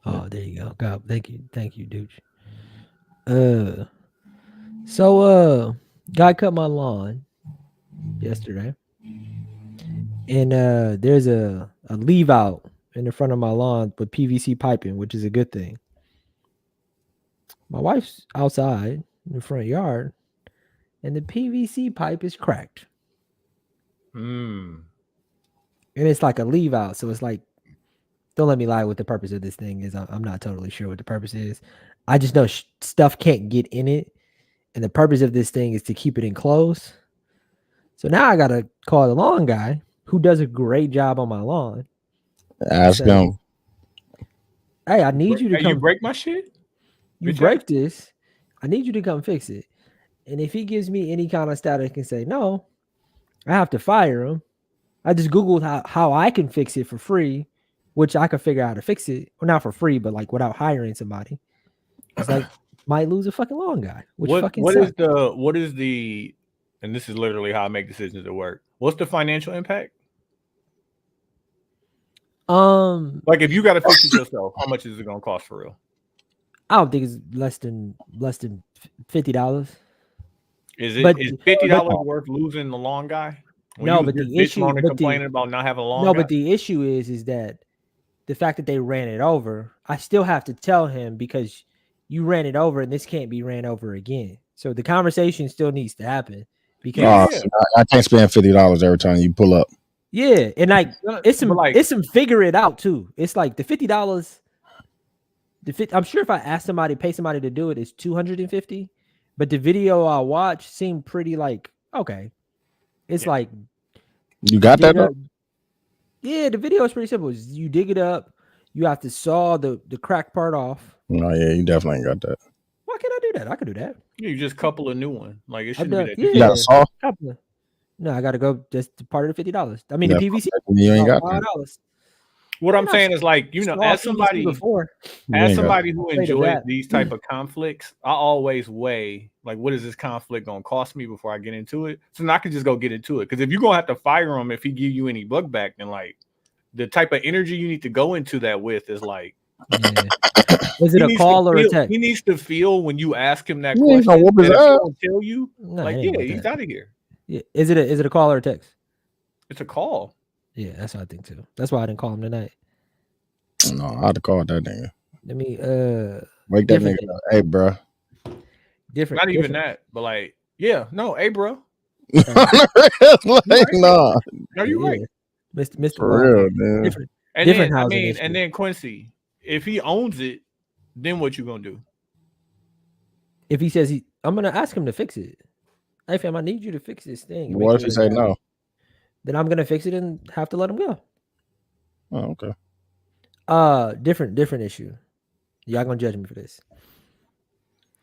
Oh, there you go. God, thank you, dude. Uh, so guy cut my lawn yesterday, and there's a leave out in the front of my lawn with PVC piping, which is a good thing. My wife's outside in the front yard, and the PVC pipe is cracked, Hmm. and it's like a leave out, so it's like don't let me lie. What the purpose of this thing is, I'm not totally sure what the purpose is. I just know stuff can't get in it, and the purpose of this thing is to keep it enclosed. So now I gotta call the lawn guy who does a great job on my lawn and Ask say, him. "Hey, I need you to Hey, you come. break my shit, You bitch ass. break this. I need you to come fix it." And if he gives me any kind of static and say no, I have to fire him. I just googled how I can fix it for free, which I could figure out how to fix it. Well, not for free, but like without hiring somebody. It's like might lose a fucking lawn guy, which What fucking what is sucks. the and this is literally how I make decisions at work. What's the financial impact? Um, Like if you got to fix it yourself, how much is it gonna cost for real? I don't think it's less than $50. Is it But is fifty but dollars worth losing the lawn guy when you no, was but just the bitch issue, moaning complaining about not having a lawn guy? but the issue is that the fact that they ran it over, I still have to tell him because you ran it over and this can't be ran over again. So the conversation still needs to happen Yeah, Oh, yeah, because yeah. so I can't spend $50 every time you pull up. yeah, and like But like, it's some figure it out too. It's like the $50. I'm sure if I ask somebody, pay somebody to do it, it's 250. But the video I watched seemed pretty like okay. It's yeah, like You you got that dig though? up. Yeah, the video is pretty simple. You dig it up. You have to saw the crack part off. No, yeah, you definitely ain't got that. Why can't I do that? I could do that. you just couple a new one. Like it I've shouldn't be done, that You got a difficult. yeah. saw? Couple. No, I gotta go just to part of the $50. I mean, the That's PVC you ain't about got that. $5. What I mean, I'm saying is like, saw as PVC somebody before. You as ain't got somebody that. who Afraid of enjoys that. these type of conflicts, I always weigh like what is this conflict gonna cost me before I get into it. So now I can just go get into it. Because if you're gonna have to fire him if he give you any bug back, then like the type of energy you need to go into that with is like Yeah. Is it a call or a text? he needs to feel when you ask him that You ain't gonna question whoop his that if he ass. don't tell you, No, it like, ain't yeah, about he's that. out of here. Yeah. Is it a call or a text? It's a call. Yeah, that's what I think too. That's why I didn't call him tonight. No, I'd have called that nigga. Let me Wake that different nigga thing. up. Hey, bro. Different, Not even different. that, but like, yeah, no, hey bro, Uh, you Like, right. nah, No, you right. yeah. Mr. for Lawn real, Guy. man. Different And different then I housing mean, issue. Quincy, if he owns it, then what you gonna do? If he says I'm gonna ask him to fix it. Hey fam, I need you to fix this thing and make What if sure he it's say right. no? Then I'm gonna fix it and have to let him go. Oh, okay. Different issue. Y'all gonna judge me for this.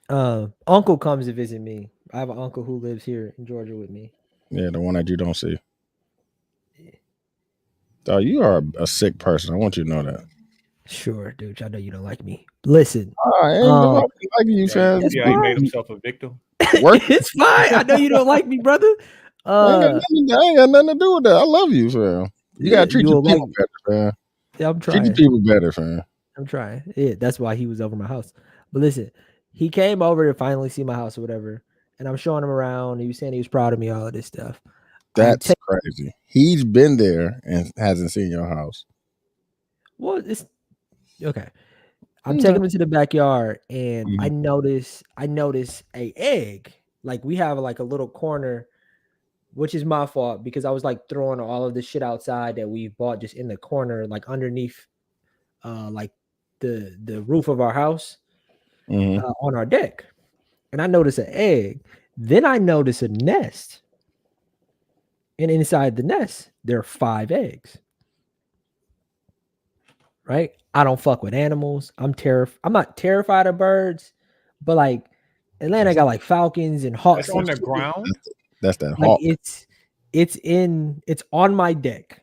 Uncle comes to visit me. I have an uncle who lives here in Georgia with me. Yeah, the one that you don't see. Oh, you are a sick person. I want you to know that. Sure, dude. I know you don't like me. Listen, I ain't um, like you, fam. it's See how he made fine. himself a victim. Work. It's fine. I know you don't like me, brother. I ain't got nothing to do with that. I love you, fam. You Yeah, gotta treat you your don't like people me. better, fam. Yeah, I'm Treat your trying. people better, fam. I'm trying. Yeah, that's why he was over my house. But listen, he came over to finally see my house or whatever, and I'm showing him around. He was saying he was proud of me, all of this stuff. I'm That's crazy. He's been there and hasn't seen your house. well, it's okay. I'm Okay. taking him to the backyard, and I Mhm. notice a egg. Like we have like a little corner, which is my fault because I was like throwing all of the shit outside that we bought just in the corner, like underneath, like the roof of our house, Mhm. on our deck. And I notice an egg. Then I notice a nest, and inside the nest there are 5 eggs. Right? I don't fuck with animals. I'm not terrified of birds, but like Atlanta That's got like falcons and That's hawks on and the shit. ground. that's that Like hawk. it's on my deck.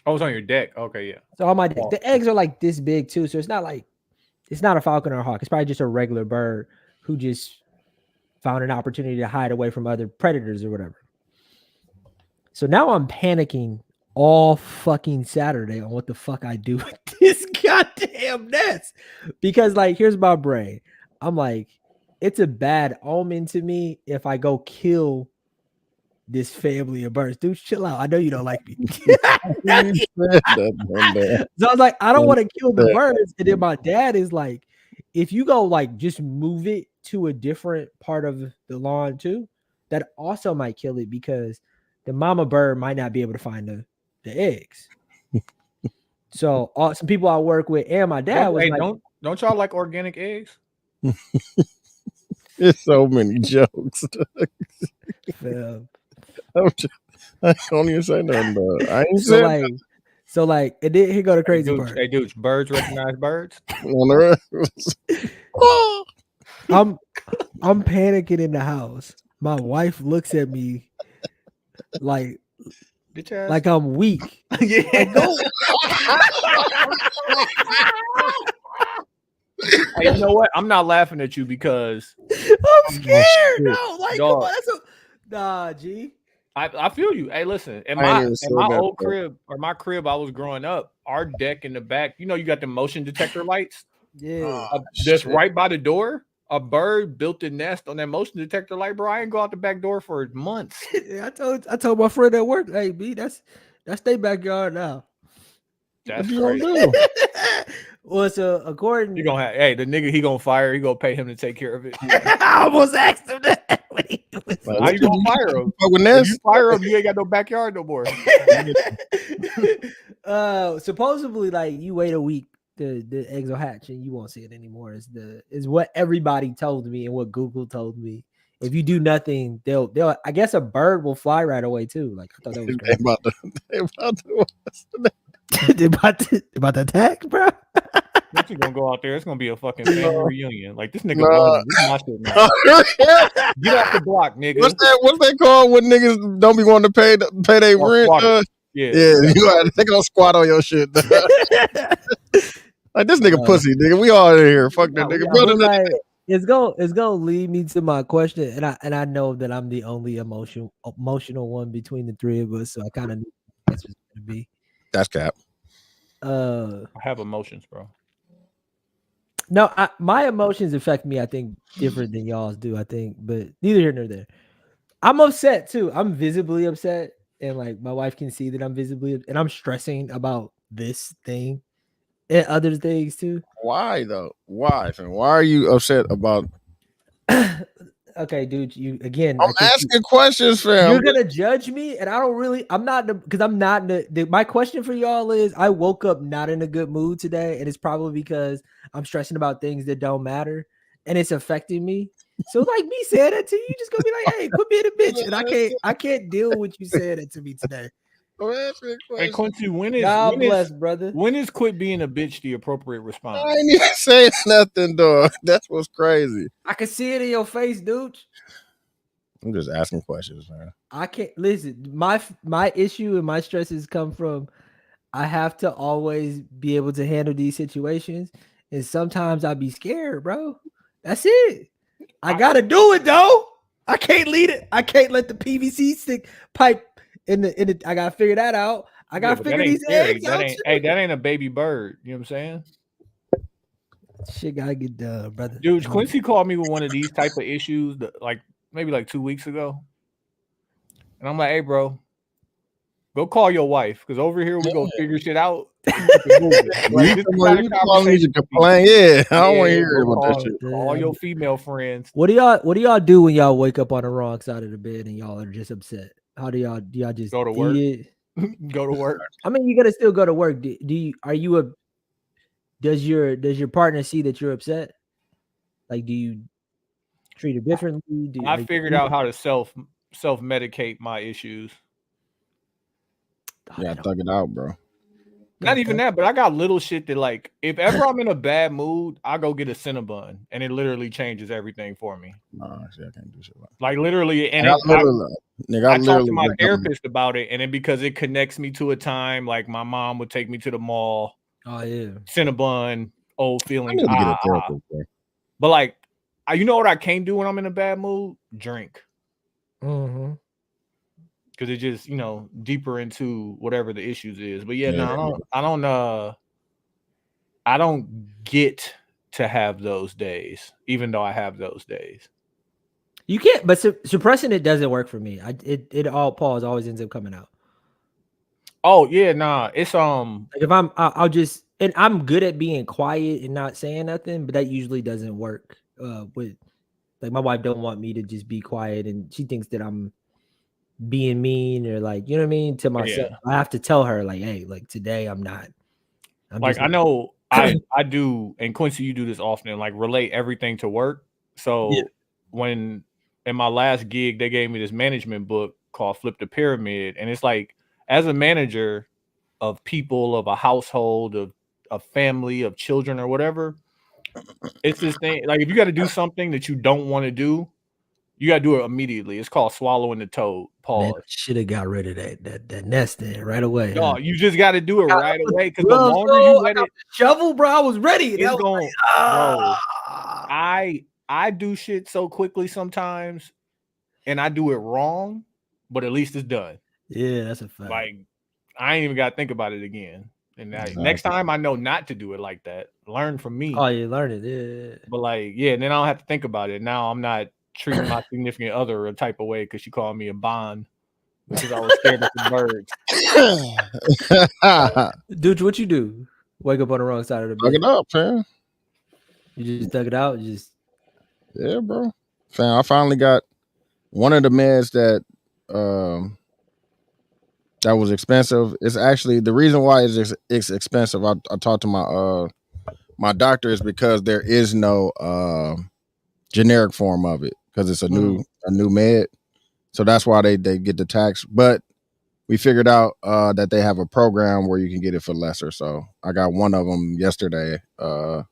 Oh, it's on your deck. Okay, yeah. So on my deck. Well, The eggs are like this big too. So it's not a falcon or a hawk. It's probably just a regular bird who just found an opportunity to hide away from other predators or whatever. So now I'm panicking all fucking Saturday on what the fuck I do with this goddamn nest. Because like, here's my brain. I'm like, it's a bad omen to me if I go kill this family of birds. Dude, chill out. I know you don't like me. You said that, So I was like, I don't Don't want to kill the that. birds. And then my dad is like, if you go like just move it to a different part of the lawn too, that also might kill it because the mama bird might not be able to find the eggs. So some people I work with and my dad was like, don't y'all like organic eggs? There's so many jokes. fam. I don't even say nothing, dog. I ain't So saying like, so like, and then here go the crazy Dude, part. hey, dudes, birds recognize birds. on the rest. I'm panicking in the house. My wife looks at me like Bitch ass. like I'm weak. yeah. Like, go. Hey, you know what? I'm not laughing at you because I'm scared. shit. No, like Dog. come on, that's nah, G. I feel you. Hey, listen, in I ain't my even in said my that, old bro. crib or my crib I was growing up, our deck in the back, you know, you got the motion detector lights. Yeah. That's Shit. right by the door. A bird built a nest on that motion detector light, bro. I ain't go out the back door for months. I told my friend at work, hey B, that's their backyard now. That's What you gonna crazy. do? Well, so according You gonna have the nigga he gonna fire, he gonna pay him to take care of it. I almost asked him that when he was Like, How you gonna fire him? fuck with If Ness? you fire him, you ain't got no backyard no more. supposedly like you wait a week, the eggs will hatch and you won't see it anymore. Is what everybody told me and what Google told me. If you do nothing, they'll I guess a bird will fly right away too. Like I thought that was They crazy. about to they about to attack, bro. What you gonna go out there? It's gonna be a fucking family reunion. Like this nigga Nah. bugging. This is my shit now. Get off the block, nigga. What's that called when niggas don't be wanting to pay their Or rent? squatters. Yeah. They gonna squat on your shit. Like this nigga pussy, nigga. We all in here. Fuck that nigga. But like, it's gonna lead me to my question, and I know that I'm the only emotional one between the three of us, so I kind of knew that's what's gonna be. That's cap. I have emotions, bro. No, my emotions affect me, I think, different than y'all's do, I think, but neither here nor there. I'm upset too. I'm visibly upset, and like my wife can see that I'm visibly, and I'm stressing about this thing and other things too. Why though? Why? Fam? Why are you upset about? Okay, dude, you again. I'm asking questions, fam. You're gonna judge me, and I don't really. I'm not because I'm not. My question for y'all is: I woke up not in a good mood today, and it's probably because I'm stressing about things that don't matter, and it's affecting me. So, like me saying that to you, you just gonna be like, "Hey, put me in a bitch," and I can't deal with you saying that to me today. I'm asking Hey questions. Quincy, God bless, brother. when is quit being a bitch the appropriate response? I ain't even saying nothing, dog. That's what's crazy. I can see it in your face, dude. I'm just asking questions, man. I can't listen. My issue and my stresses come from I have to always be able to handle these situations, and sometimes I be scared, bro. That's it. I gotta do it though. I can't lead it. I can't let the PVC stick pipe in the. I gotta figure that out. I gotta figure these eggs out. Hey, that ain't a baby bird. You know what I'm saying? Shit gotta get done, brother. Dude, Quincy called me with one of these type of issues, like maybe like 2 weeks ago, and I'm like, "Hey, bro, go call your wife because over here we go figure shit out." Like, You calling me to complain? Yeah, I don't want to hear about that shit. All your female friends. What do y'all do when y'all wake up on the wrong side of the bed and y'all are just upset? How do y'all just Go to work? it? Go to work. I mean, you gotta still go to work. Does your partner see that you're upset? Like, do you treat her differently? I figured out how to self medicate my issues. Yeah, thug it out, bro. Not even that, but I got little shit that, like, if ever I'm in a bad mood, I go get a Cinnabon, and it literally changes everything for me. Nah, actually, I can't do shit like literally. And I I talked to my therapist about it, and then because it connects me to a time, like my mom would take me to the mall. Oh yeah, Cinnabon, old feelings. I need to get a therapist, bro. But like, you know what I can't do when I'm in a bad mood? Drink. Mm-hmm. because it just deeper into whatever the issues is. But yeah, Yeah. no, I don't get to have those days, even though I have those days. You can't, but suppressing it doesn't work for me. It all pause always ends up coming out. Oh yeah, nah, it's Like if I'll just, and I'm good at being quiet and not saying nothing, but that usually doesn't work. With like my wife don't want me to just be quiet, and she thinks that I'm being mean or like, you know what I mean, to myself. Yeah. I have to tell her like, hey, like today I'm not. I'm like just I know I do, and Quincy, you do this often, like relate everything to work. So when in my last gig, they gave me this management book called Flip the Pyramid, and it's like as a manager of people, of a household, of a family, of children, or whatever, it's this thing. Like if you got to do something that you don't want to do, you got to do it immediately. It's called swallowing the toad. Pause. Should have got rid of that nest in right away. No, you just got to do it right away, because the Gloves, longer you bro, let it, shovel, bro, I was ready. it's That was going, like, bro. I do shit so quickly sometimes, and I do it wrong, but at least it's done. Yeah, that's a fact. Like I ain't even got to think about it again. And next time I know not to do it like that. Learn from me. Oh, you learned it. Yeah. But like, yeah, and then I don't have to think about it. Now I'm not treating my significant other a type of way because she called me a bond because I was scared of the birds. Dude, what you do? Wake up on the wrong side of the Fuck bed. it up, fam. You just dug it out. Yeah, bro. Fam, I finally got one of the meds that that was expensive. It's actually the reason why it's expensive. I talked to my doctor is because there is no generic form of it because it's a new med. So that's why they get the tax. But we figured out that they have a program where you can get it for lesser. So I got one of them yesterday. The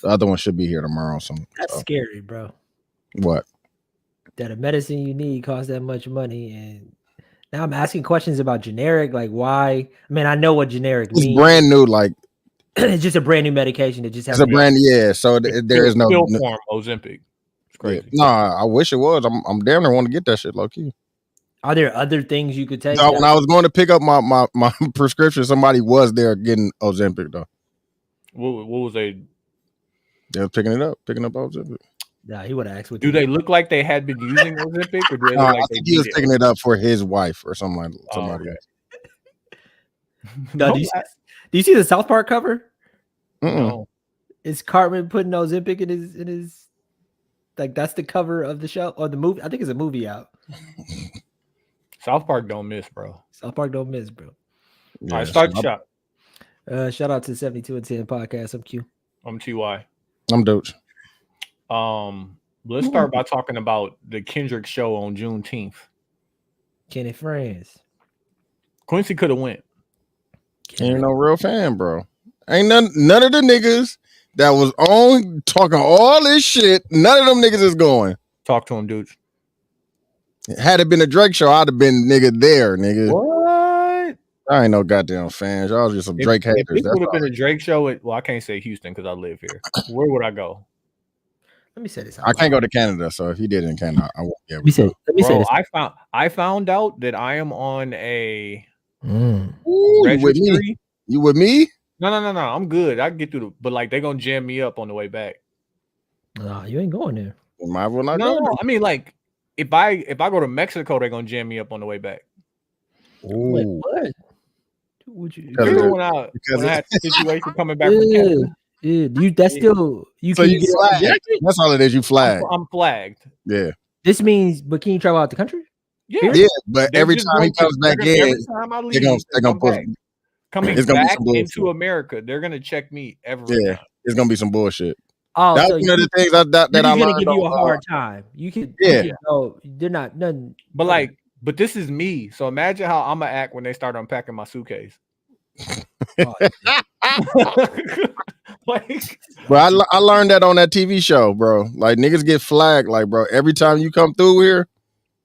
other one should be here tomorrow. That's scary, bro. What? That a medicine you need costs that much money, and now I'm asking questions about generic. Like why? I mean, I know what generic means. It's brand new. Like it's just a brand new medication that just has. It's a brand So there is no pill form Ozempic. It's crazy. Yeah. Nah, I wish it was. I'm damn near want to get that shit low key. Are there other things you could take? No, when I was going to pick up my prescription, somebody was there getting Ozempic though. What was they? They were picking up Ozempic. Nah, he would have asked. Do they look like they had been using Ozempic, or do they look like I think he was picking it up for his wife or something like somebody else. No, do you see the South Park cover? No. It's Cartman putting Ozempic in his like that's the cover of the show or the movie. I think it's a movie out. South Park don't miss, bro. South Park don't miss, bro. Yeah, all right, start the shot. Shout out to 72 and 10 podcast. I'm Q. I'm TY. I'm Doge. Let's start by talking about the Kendrick show on Juneteenth. Kenny Friends. Quincy could have went. Ain't no real fan, bro. Ain't none of the niggas that was on talking all this shit. None of them niggas is going. Talk to him, dude. Had it been a Drake show, I'd have been nigga there, nigga. What? I ain't no goddamn fans. Y'all just some Drake haters. If this would have been a Drake show, I can't say Houston because I live here. Where would I go? Let me say this. I can't go to Canada, so if he did in Canada, I won't be able to. Let me say this. I found out that I am on a registry. You with me? No. I'm good. I can get through but like they're gonna jam me up on the way back. No, you ain't going there. Might as well not go. No, I mean, like if I go to Mexico, they're gonna jam me up on the way back. Wait, what? Would you? When I had the situation coming back from Canada. Yeah, that's still you. So you flagged. That's all it is. You flagged. I'm flagged. Yeah. This means, but can you travel out the country? Yeah. But every time he comes back in, every time I leave, they're gonna push. Coming back into America, they're gonna check me every time. It's gonna be some bullshit. Oh, that's one of the things that I learned. Gonna give you a hard time. You can. They're not none. But but this is me. So imagine how I'm gonna act when they start unpacking my suitcase. Bro, I learned that on that TV show, bro. Like niggas get flagged, like bro. Every time you come through here,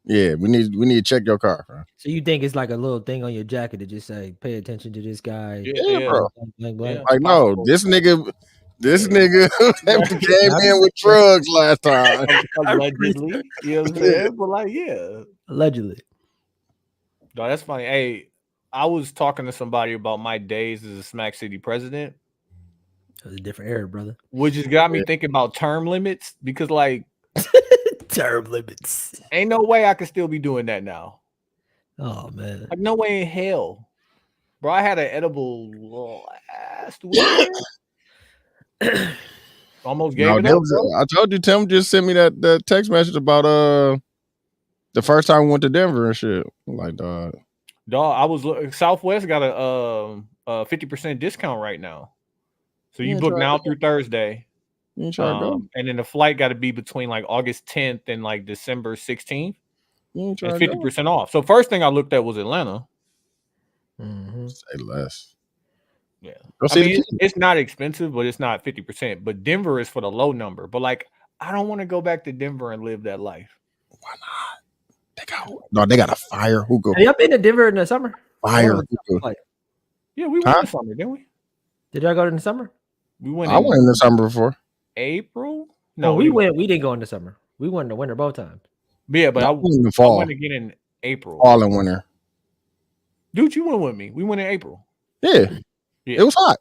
we need to check your car. Bro. So you think it's like a little thing on your jacket to just say, "Pay attention to this guy." Yeah, bro. Like no, this nigga came in with drugs last time. Allegedly, you know what I'm saying? But allegedly. No, that's funny. Hey, I was talking to somebody about my days as a Smack City president, It was a different era, brother. which just got me thinking about term limits because, like, Term limits. ain't no way I could still be doing that now. Oh man. Like, no way in hell, bro. I had an edible last weekend. Almost gave No, it there up, was bro. I told you, Tim just sent me that text message about the first time we went to Denver and shit. I'm like, dog. Dog, I was Southwest got a 50% discount right now. So you Yeah, book try now to through Thursday. You ain't try to go. And then the flight got to be between like August 10th and like December 16th. You ain't try It's to go. 50% off. So first thing I looked at was Atlanta. Mm-hmm. Say less. Yeah. Go I see mean, the kid. it's not expensive, but it's not 50%. But Denver is for the low number. But like, I don't want to go back to Denver and live that life. Why not? They got a fire hookah. Have y'all been to Denver in the summer? Fire Or was it hookah. like, Yeah, we went Huh? in the summer, didn't we? did y'all go in the summer? We went I in went in the summer before. April. No, No, we went. We didn't go in the summer. We went in the winter both times. Yeah, but I I went in the I fall. went again in April. Fall and winter. Dude, you went with me. We went in April. Yeah. Yeah. It was hot.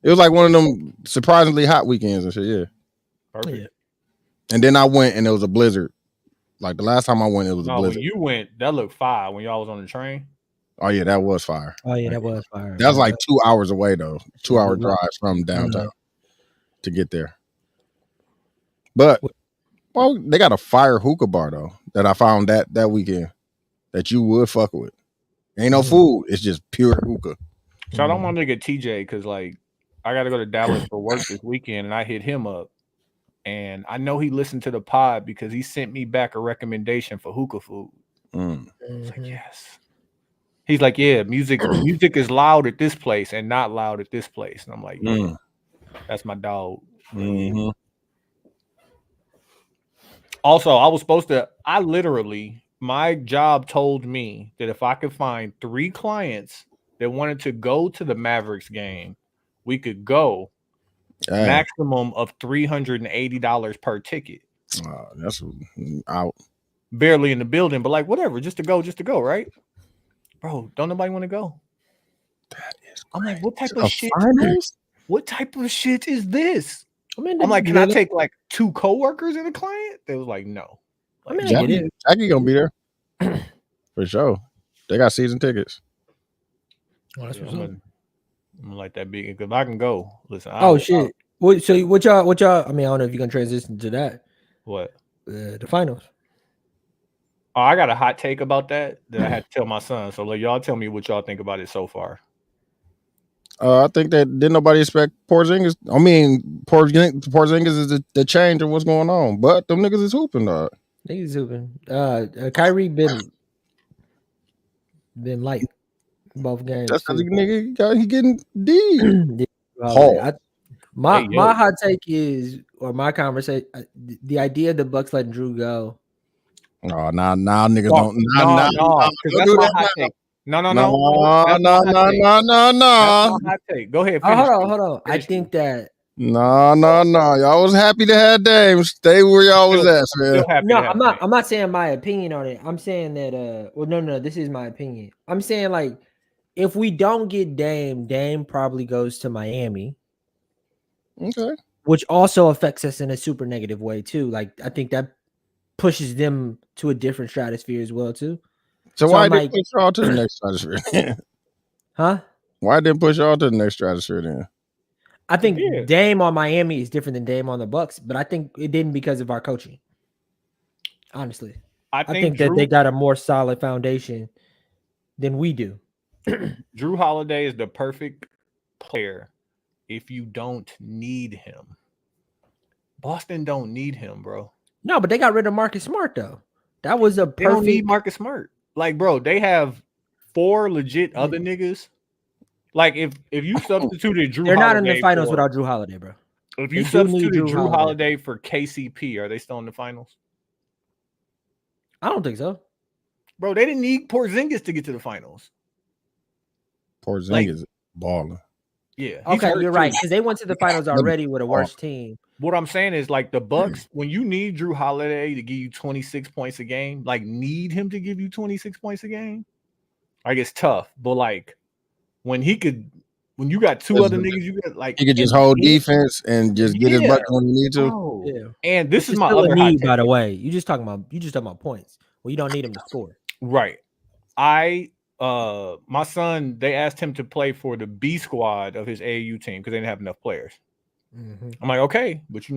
It was like one of them surprisingly hot weekends and shit. Yeah. Perfect. Yeah. And then I went and it was a blizzard. Like the last time I went, it was a No, when blizzard. you went, that looked fire when y'all was on the train. Oh yeah, that was fire. Oh yeah, that was fire. That was like 2 hours away though. 2 hour Yeah. drive from downtown to get there. But well, they got a fire hookah bar though that I found that weekend that you would fuck with. Ain't no food. It's just pure hookah. Shout out my nigga TJ because like I got to go to Dallas for work this weekend, and I hit him up, and I know he listened to the pod because he sent me back a recommendation for hookah food. It's like, yes. He's like, yeah, music is loud at this place and not loud at this place, and I'm like, yeah, that's my dog. Mm-hmm. Also, I literally, my job told me that if I could find 3 clients that wanted to go to the Mavericks game, we could go. Maximum of $380 per ticket. That's out. Barely in the building, but like whatever, just to go, right? Bro, don't nobody want to go. That is. I'm like, what type of shit? Finals? What type of shit is this? I mean, I'm like, can I take like 2 coworkers and a client? They was like, no. I mean, I get it. Jackie gonna be there for sure. They got season tickets. Oh, that's Yeah, what's up. I'm like that big because I can go. Listen. Oh shit. So what y'all? I mean, I don't know if you can transition to that. What? The finals. Oh, I got a hot take about that I had to tell my son. So like, y'all tell me what y'all think about it so far. I think that didn't nobody expect Porzingis. I mean, Porzingis is the change of what's going on, but them niggas is hooping, dog. Niggas hooping. Kyrie been light both games. That's because he getting D. My hot take is, or my conversation, the idea of the Bucks letting Drew go. Oh, now niggas don't. No, because that's my hot take. No. That's my hot take. Go ahead. Hold on. I think that. No. Y'all was happy to have Dame. Stay where y'all was at, man. No, I'm not saying my opinion on it. I'm saying that. Well, no. This is my opinion. I'm saying like, if we don't get Dame probably goes to Miami. Okay. Which also affects us in a super negative way too. Like I think that pushes them to a different stratosphere as well too. So why didn't push y'all to the next stratosphere? Huh? Why didn't push y'all to the next stratosphere then? I think Dame on Miami is different than Dame on the Bucks, but I think it didn't because of our coaching. Honestly, I think that they got a more solid foundation than we do. Drew Holiday is the perfect player if you don't need him. Boston don't need him, bro. No, but they got rid of Marcus Smart though. That was a perfect. They don't need Marcus Smart. Like, bro, they have 4 legit other niggas. Like, if you substituted Drew, they're not in the finals without Drew Holiday, bro. If you substituted Drew Holiday for KCP, are they still in the finals? I don't think so, bro. They didn't need Porzingis to get to the finals. Porzingis balling. Yeah, he's Okay, hurt you're too. right because they went to the finals already with a worse team. What I'm saying is like the Bucks, when you need Drew Holiday to give you 26 points a game, like need him to give you 26 points a game, like it's tough. But like when you got two other niggas, you got like He could just and- hold defense and just get his Yeah, bucket when he need to. bro. Yeah. And this Which is my still a other hot need, take. by the way. You just talking about points. Well, you don't need him to score. Right. My son, they asked him to play for the B squad of his AAU team because they didn't have enough players. Mhm. I'm like, okay, but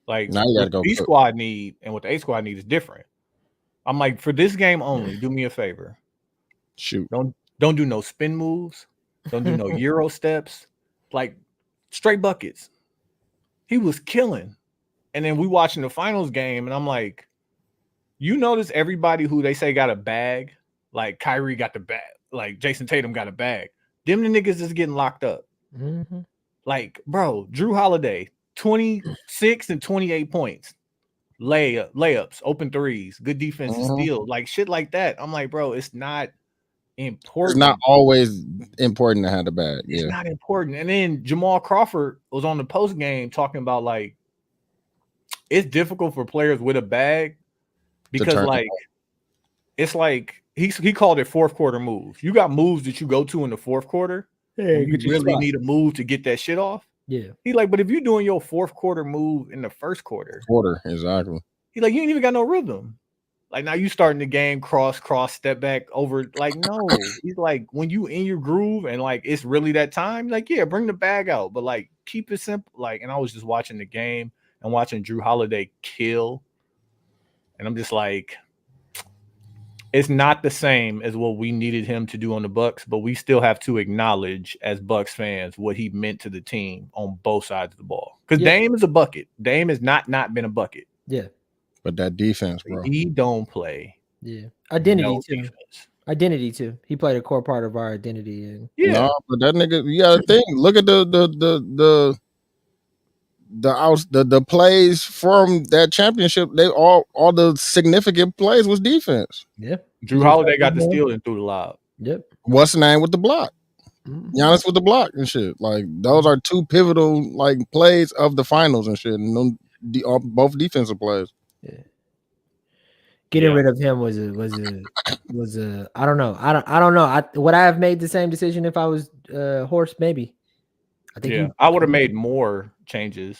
like Now you gotta what go the B cook. squad need and what the A squad need is different. I'm like, for this game only, do me a favor. Shoot. Don't do no spin moves. Don't do no Euro steps. Like straight buckets. He was killing. And then we watching the finals game, and I'm like, you notice everybody who they say got a bag, like Kyrie got the bag, like Jason Tatum got a bag. Them the niggas is getting locked up. Mhm. Like, bro, Drew Holiday, 26 and 28 points. Layups, open threes, good defense, steal, like shit like that. I'm like, bro, it's not important. It's not always important to have the bag. It's Yeah. not important. And then Jamal Crawford was on the post game talking about like it's difficult for players with a bag because turn it like it's like he called it fourth quarter moves. You got moves that you go to in the fourth quarter. Yeah, You really need a move to get that shit off. Yeah. He like, but if you're doing your fourth quarter move in the first quarter, Exactly. he like, you ain't even got no rhythm. Like now you starting the game, cross, step back over. Like, no, he's like, when you in your groove and like it's really that time, like, yeah, bring the bag out, but like keep it simple. Like, and I was just watching the game and watching Drew Holiday kill. And I'm just like, it's not the same as what we needed him to do on the Bucks, but we still have to acknowledge as Bucks fans what he meant to the team on both sides of the ball. Because Dame is a bucket. Dame has not been a bucket. Yeah. But that defense, bro. He don't play. Yeah. Identity no too. defense. Identity too. He played a core part of our identity. And Yeah. No, but that nigga, you gotta think. Look at the plays from that championship. They all the significant plays was defense. yeah. Drew Holiday got the steal and threw the lob. Yep. What's the name with the block? Mhm. Giannis with the block and shit. Like those are two pivotal like plays of the finals and shit. And both defensive plays. Yeah. Getting rid of him was a I don't know. I don't know. Would I have made the same decision if I was Horst? Maybe. I think I would have made more changes.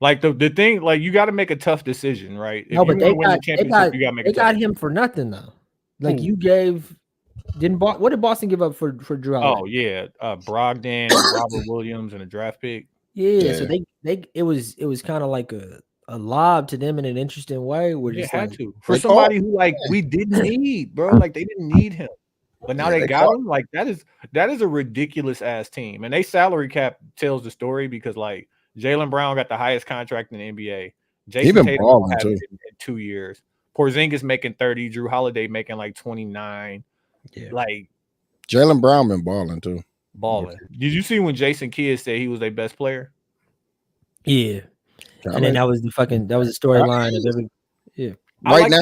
Like the thing, like you got to make a tough decision, right? If no, but you win the championship, you got to make. They got him for nothing though. Like you gave. What did Boston give up for Drew Holiday? Oh yeah, Brogdon, Robert Williams, and a draft pick. Yeah. So it was kind of like a lob to them in an interesting way. We're They just had like, to for somebody who like we didn't need, bro. Like they didn't need him, but now they got him. Like that is a ridiculous ass team, and they salary cap tells the story because like Jaylen Brown got the highest contract in the NBA. Jason Tatum will have it in 2 years. Porzingis making 30, Drew Holiday making like 29. Yeah. Like Jaylen Brown been balling too. Balling. Did you see when Jason Kidd said he was their best player? Yeah. And then that was the storyline of every. Yeah. Right now,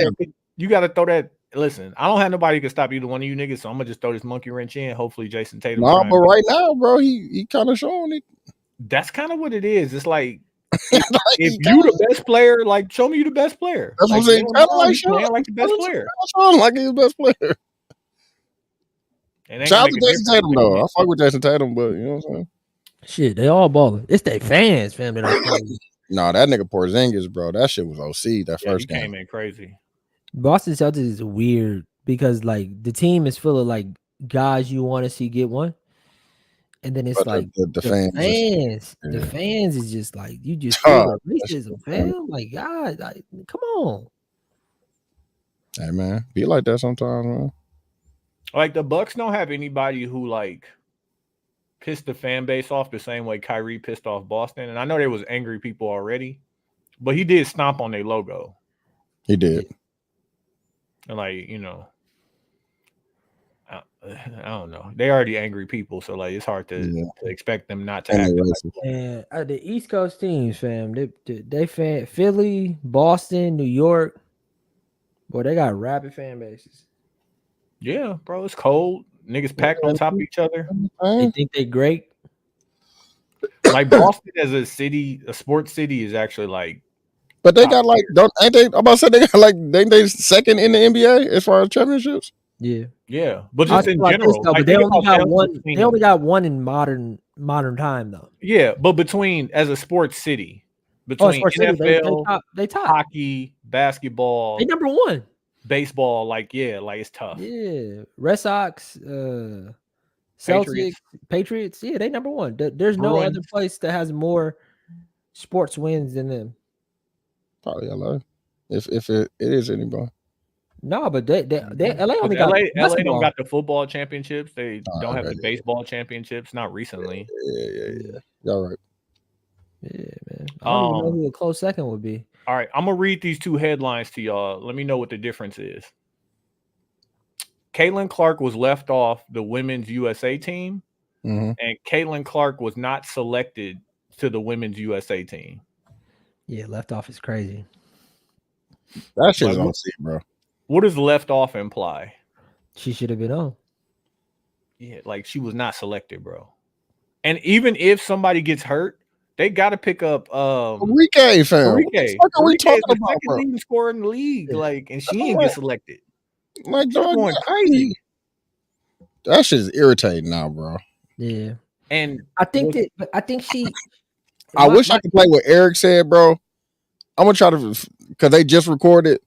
you got to throw that. Listen, I don't have nobody who can stop either one of you niggas, so I'm gonna just throw this monkey wrench in. Hopefully, Jason Tatum. No, but right now, bro, he kind of showing it. That's kind of what it is. It's like if you the best player, like show me you the best player. That's what I'm saying. Like the best player. Like he's the best player. Shout out to Jason Tatum though. I fuck with Jason Tatum, but you know what I'm saying. Shit, they all balling. It's their fans, fam. That no, that nigga Porzingis, bro. That shit was OC. That first game came in crazy. Boston Celtics is weird because like the team is full of like guys you want to see get one, and then it's like the fans. The fans is just like you just feel racism, fam. Like God, like, come on. Hey man, be like that sometimes, man. Like the Bucks don't have anybody who like pissed the fan base off the same way Kyrie pissed off Boston. And I know there was angry people already, but he did stomp on their logo. He did. And like, you know, I don't know. They already angry people, so like it's hard to expect them not to act like that. And the East Coast teams, fam, they fan Philly, Boston, New York. Boy, they got rabid fan bases. Yeah, bro, it's cold. Niggas packed on top of each other. They think they great. Like Boston as a city, a sports city, is actually like. But they got like, ain't they? I'm about to say they got like, ain't they second in the NBA as far as championships? Yeah, Yeah, but I just feel in like this, general, though, like, but they think only about got them one. They between- only got one in modern time though. Yeah, but between as a sports city, between Sports City, NFL, they top. hockey, basketball, They number one. baseball, like it's tough. Yeah, Red Sox, Celtics, Patriots. Yeah, they number one. There's no other Bruins. place that has more sports wins than them. Probably LA. If it is anybody. No, but they LA only LA, got LA don't basketball. got the football championships. They don't have okay, the baseball championships. Not recently. Yeah. Y'all right. Yeah, man. I don't even know who a close second would be. All right, I'm gonna read these two headlines to y'all. Let me know what the difference is. Caitlin Clark was left off the women's USA team, Mm-hmm. and Caitlin Clark was not selected to the women's USA team. Yeah, left off is crazy. That shit's Like, on C, bro. What does left off imply? She should have been on. Yeah, like she was not selected, bro. And even if somebody gets hurt, they got to pick up Enrique, fam. What the fuck are we Enrique is talking the about, second bro? leading scorer in the league, like, and she ain't Right. get selected. Like, She's dog, going crazy. that shit is irritating now, bro. Yeah, And I think she. I wish I could play what Eric said, bro. I'm gonna try to, because they just recorded,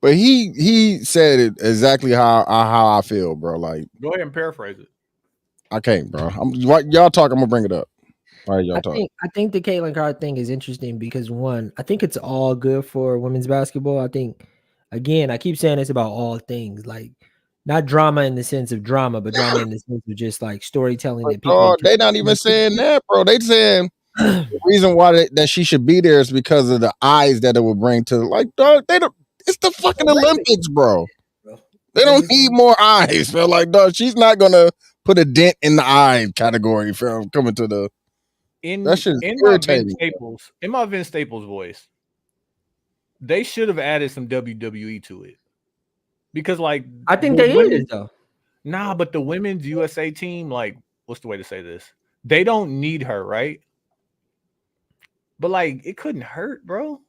but he said it exactly how I feel, bro. Like, go ahead and paraphrase it. I can't, bro. Y'all talk. I'm gonna bring it up. All right, y'all talk. I think the Caitlin Clark thing is interesting because one, I think it's all good for women's basketball. I think, again, I keep saying this about all things, like not drama in the sense of drama, but drama in the sense of just like storytelling that people. They not even saying that, bro. They saying the reason why that she should be there is because of the eyes that it will bring to, like, dog. They don't. It's the fucking Olympics, bro. They don't need more eyes, bro. Like, dog, she's not gonna put a dent in the eye category for coming to the. That shit is irritating. In my Vince Staples voice, they should have added some WWE to it. Because, like, I think they is though. Nah, but the women's USA team, like, what's the way to say this? They don't need her, right? But like, it couldn't hurt, bro.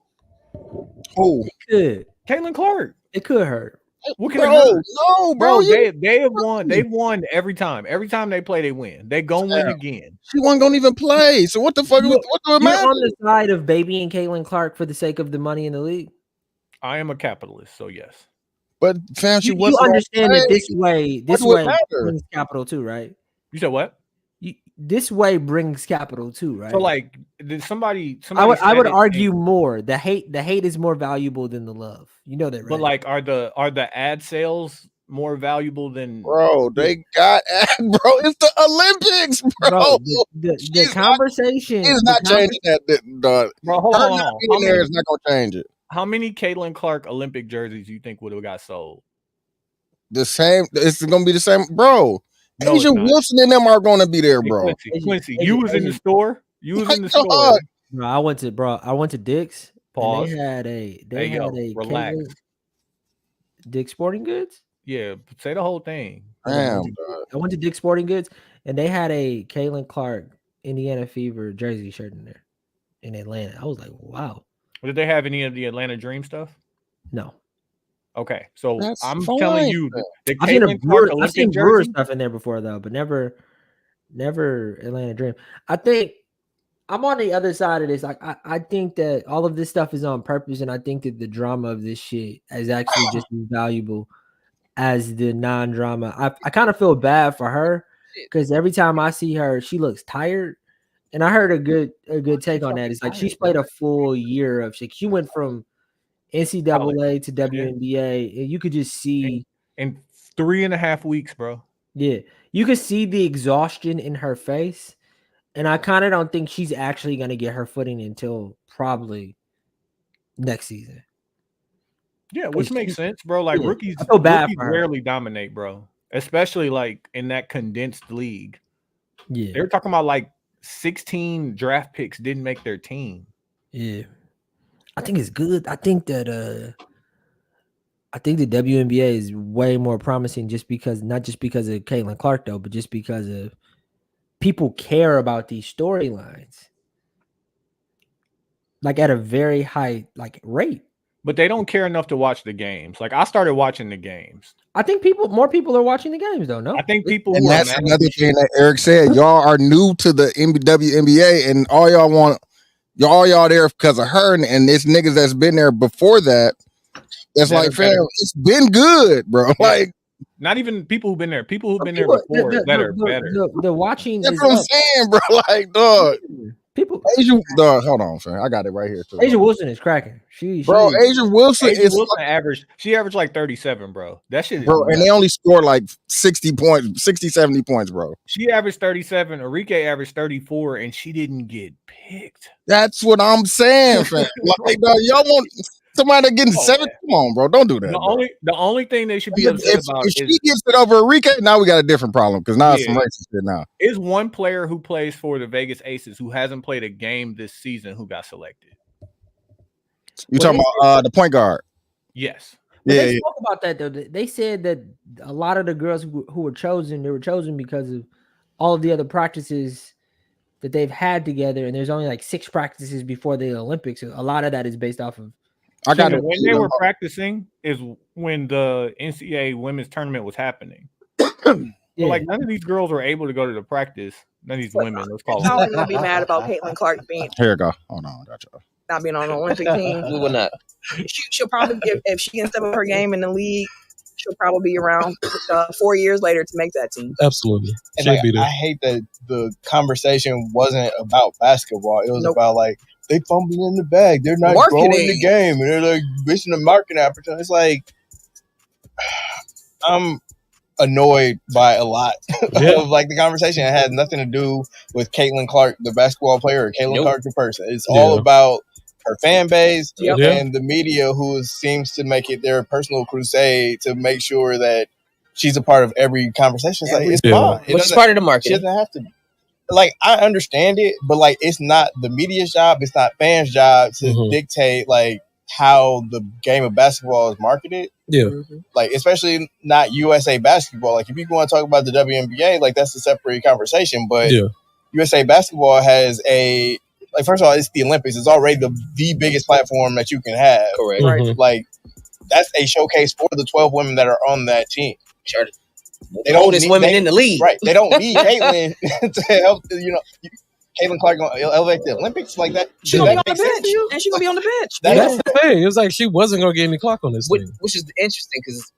Oh, It could. Caitlin Clark. It could hurt. What can it hurt? No, bro. They have won. They've won every time. Every time they play, they win. They gonna win again. She wasn't gonna even play. So what the fuck? What do it You're matter? on the side of babying Caitlin Clark for the sake of the money in the league. I am a capitalist, so yes. But fam, she You wasn't. understand that this do it way matter? brings capital too, right? You said what? This way brings capital too, right? So like, did somebody I would said it, argue more. The hate is more valuable than the love. You know that, right? But like, are the ad sales more valuable than? Bro, they got bro. It's the Olympics, bro. The conversation is not changing that. Bro, hold on. How many is not gonna change it? How many Caitlin Clark Olympic jerseys do you think would have got sold? The same. It's gonna be the same, bro. No, Asia Wilson and them are gonna be there, Hey, bro. Quincy, you was in the store. You was in the store. No, I went to Dick's. Pause. And they had a relax. Dick's Sporting Goods. Yeah, say the whole thing. Damn, I went to Dick's Sporting Goods, and they had a Caitlin Clark Indiana Fever jersey shirt in there in Atlanta. I was like, wow. Did they have any of the Atlanta Dream stuff? No. Okay, so That's I'm fine. telling you, the I've seen Caitlin Clark Olympic Brewer jersey. stuff in there before though, but never Atlanta Dream. I think I'm on the other side of this. Like I think that all of this stuff is on purpose, and I think that the drama of this shit is actually just as valuable as the non-drama. I kind of feel bad for her because every time I see her, she looks tired. And I heard a good take on that. It's like she's played a full year of shit. She went from NCAA to WNBA, and you could just see in 3.5 weeks, bro. Yeah, you could see the exhaustion in her face, and I kind of don't think she's actually going to get her footing until probably next season. Yeah, which makes sense, bro. Like rookies, I feel bad rookies for her. rarely dominate, bro. Especially like in that condensed league. Yeah, They were talking about like 16 draft picks didn't make their team. Yeah, I think it's good. I think that the WNBA is way more promising not just because of Caitlin Clark though, but just because of people care about these storylines. like at a very high like rate. But they don't care enough to watch the games. Like I started watching the games. I think more people are watching the games though. No, I think people And who are that's mad at another me- thing that Eric said. Y'all are new to the WNBA, and all y'all there because of her, and it's niggas that's been there before that. That's Better, like, fam, better. it's been good, bro. Yeah. Like, not even people who've been there. People who've been People- there before better. The watching that's is what I'm up. saying, bro. Like, dog. People. Asia, dog, hold on, fam. I got it right here. Too. Asia Wilson is cracking. She Bro, Asia Wilson Asia is Wilson averaged like 37, bro. That shit is bro, and nuts. they only score like 60 points, 60, 70 points, bro. She averaged 37. Enrique averaged 34, and she didn't get picked. That's what I'm saying, fam. Like, dog, y'all want somebody that getting Oh, 7? man. Come on, bro. Don't do that. The bro. only thing they should be If, upset if about she is gets it over Enrique, now we got a different problem because now it's some Yeah. racist shit now. is one player who plays for the Vegas Aces who hasn't played a game this season who got selected. You Well, talking about the point guard? Yes. But Yeah, they yeah. spoke about that though. They said that a lot of the girls who were chosen, they were chosen because of all of the other practices that they've had together, and there's only like 6 practices before the Olympics. A lot of that is based off of. I got So it. when they were practicing is when the NCAA women's tournament was happening. Yeah. But like none of these girls were able to go to the practice. None of these women, let's call Y'all them. gonna be mad about Caitlin Clark Here you go. Hold on, I got you. not being on the Olympic team. We will not. She'll probably, if she can step up her game in the league, she'll probably be around 4 years later to make that team. Absolutely. And She'll like, be there. I hate that the conversation wasn't about basketball. It was Nope. about like they fumbling in the bag. They're not growing the Marketing. game, and they're like missing the marketing opportunity. It's like I'm annoyed by a lot Yeah. of like the conversation. It had nothing to do with Caitlin Clark, the basketball player, or Caitlin Nope. Clark, the person. It's all Yeah. about her fan base Yep. Yeah. and the media, who seems to make it their personal crusade to make sure that she's a part of every conversation. It's like it's Yeah. fine. It Which is doesn't- part of the she marketing. doesn't have to. Like, I understand it, but like it's not the media's job. It's not fans' job to Mhm. dictate like how the game of basketball is marketed. Yeah. Like, especially not USA basketball. Like, if you want to talk about the WNBA, like that's a separate conversation. But Yeah. USA basketball has a like. First of all, it's the Olympics. It's already the biggest platform that you can have. Correct. Right. Mhm. Like, that's a showcase for the 12 women that are on that team. Sure. They don't Oldest need- women they- in the league. Right. They don't need Caitlin to help. Caitlin Clark gonna elevate the Olympics like that. She Does gonna that be on make the sense bench, to you? and she gonna be on the bench. That That's don't- the thing. It was like she wasn't gonna get any clock on this thing. Which is interesting because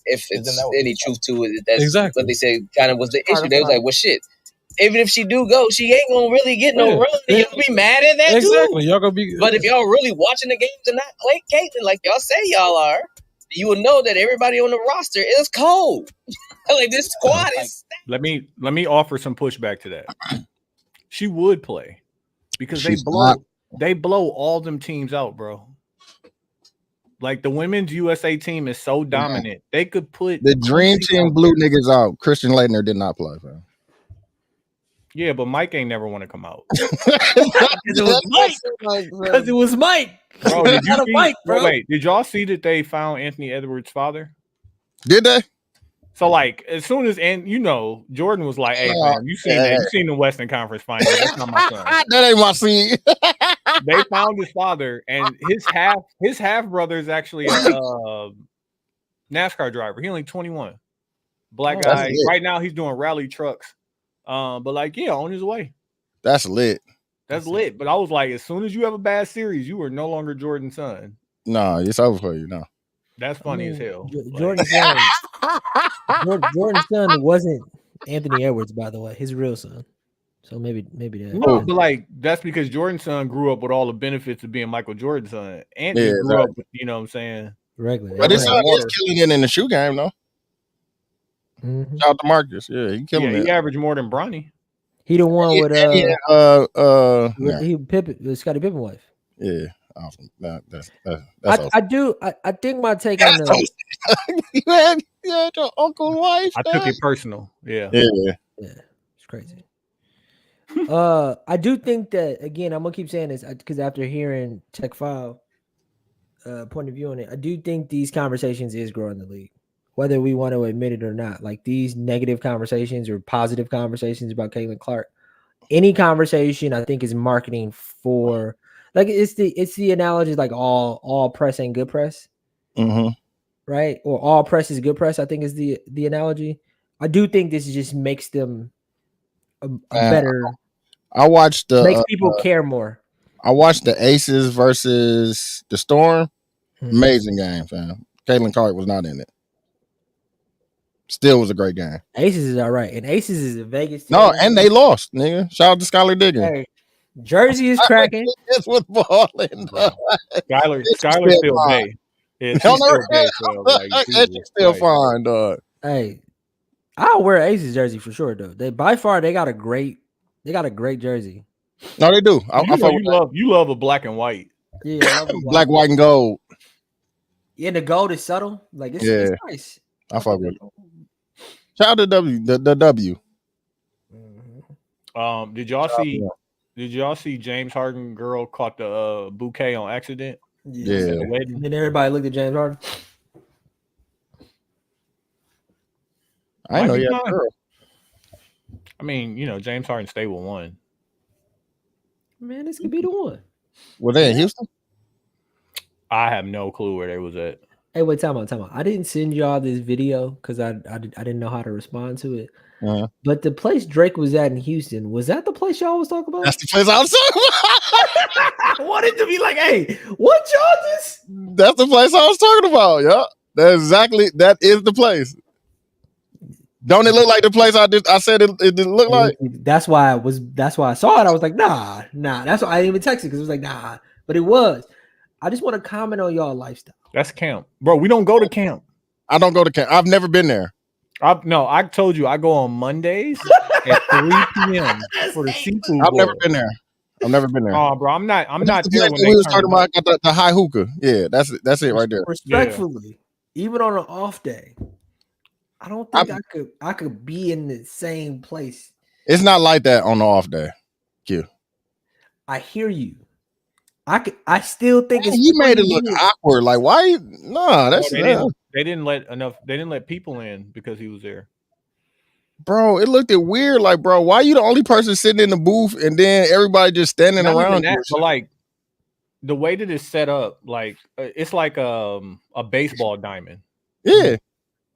if Isn't it's that what- any truth to it, that's Exactly. what they said kind of was the Part issue. of They was life. like, well, shit. Even if she do go, she ain't gonna really get no Yeah. run. And Yeah. y'all be mad at that Exactly. too. Y'all gonna be. But if y'all really watching the games and not Caitlin like y'all say y'all are, you will know that everybody on the roster is cold. Like this squad is. Let me offer some pushback to that. She would play because She's they blow all them teams out, bro. Like the women's USA team is so dominant. They could put The dream team blew niggas out. Christian Leitner did not play, fam. Yeah, but Mike ain't never want to come out. It was Mike. Because it was Mike. Bro, did you Not a see, Mike, bro. wait, did y'all see that they found Anthony Edwards' father? Did they? So like as soon as Jordan was like, "Hey man, you seen the Western Conference Finals? That's not my son." That ain't my scene. They found his father, and his half brother is actually a NASCAR driver. He only 21, black That's guy. lit. Right now he's doing rally trucks. But like on his way. That's lit. That's lit. But I was like, as soon as you have a bad series, you are no longer Jordan's son. No, it's over for you now. That's funny as hell. Like, Jordan's son. Jordan's son wasn't Anthony Edwards, by the way, his real son. So maybe that. no, but like that's because Jordan's son grew up with all the benefits of being Michael Jordan's son. Anthony Yeah, grew up with, you know what I'm saying? Regular. But his Yeah. son is killing it in the shoe game, though. Mhm. Shout out to Marcus. Yeah, he killing Yeah, it. he averaged more than Bronny. He the one with Yeah. he Pippen, Scottie Pippen wife. Yeah. Awesome. That's awesome. I think my take on the you had your uncle's wife. I took it personal. Yeah. Yeah. it's crazy. I do think that again. I'm gonna keep saying this because after hearing Tech File point of view on it, I do think these conversations is growing the league, whether we want to admit it or not. Like these negative conversations or positive conversations about Caitlin Clark, any conversation I think is marketing for like it's the analogy like all press ain't good press, Mm-hmm. right? Or all press is good press. I think is the analogy. I do think this just makes them a better. I watched Makes people care more. I watched the Aces versus the Storm. Amazing game, fam. Caitlin Clark was not in it. Still was a great game. Aces is all right, and Aces is a Vegas team. No, and they lost, nigga. Shout out to Skylar Diggins. Hey, Jersey is cracking. This was balling. Skylar's still still fine. gay. Yeah, she's still gay. So, like, She's Jesus still Christ. fine, dog. Hey, I'll wear Aces jersey for sure, though. They by far they got a great jersey. No, they do. I You, know, fuck you with love you love a black and white. Yeah, I love the black, white, and gold. Yeah, the gold is subtle. Like it's nice. I fuck with it. Shout out to the W. Did y'all see James Harden girl caught the bouquet on accident? Yeah. At the wedding? And then everybody looked at James Harden. I ain't know Might be you had a fine. girl. I mean, you know, James Harden stayed with one. Man, this could be the one. Were they in Houston? I have no clue where they was at. Hey, wait, time out. I didn't send y'all this video because I didn't know how to respond to it. Uh-huh. But the place Drake was at in Houston, was that the place y'all was talking about? That's the place I was talking about. I wanted to be like, hey, what y'all just? That's the place I was talking about. Yeah, that is the place. Don't it look like the place I said it didn't look like? That's why I saw it. I was like, nah. That's why I didn't even text it because it was like, nah. But it was. I just want to comment on y'all lifestyle. That's camp, bro. We don't go to camp. I don't go to camp. I've never been there. I told you I go on Mondays at 3 p.m. for the seafood. I've boil. never been there. Oh, bro, I'm not That's there the when place they we was turn talking up. about the high hookah. Yeah, that's it right there. Respectfully, even on an off day, I don't think I could be in the same place. It's not like that on the off day. Q. I hear you. I still think it's You made it look weird. awkward. Like why? No, that's They didn't let people in because he was there. bro. It looked weird. Like, bro, why you the only person sitting in the booth and then everybody just standing Not even around that, you? but like the way that it's set up, like it's like a baseball diamond. Yeah.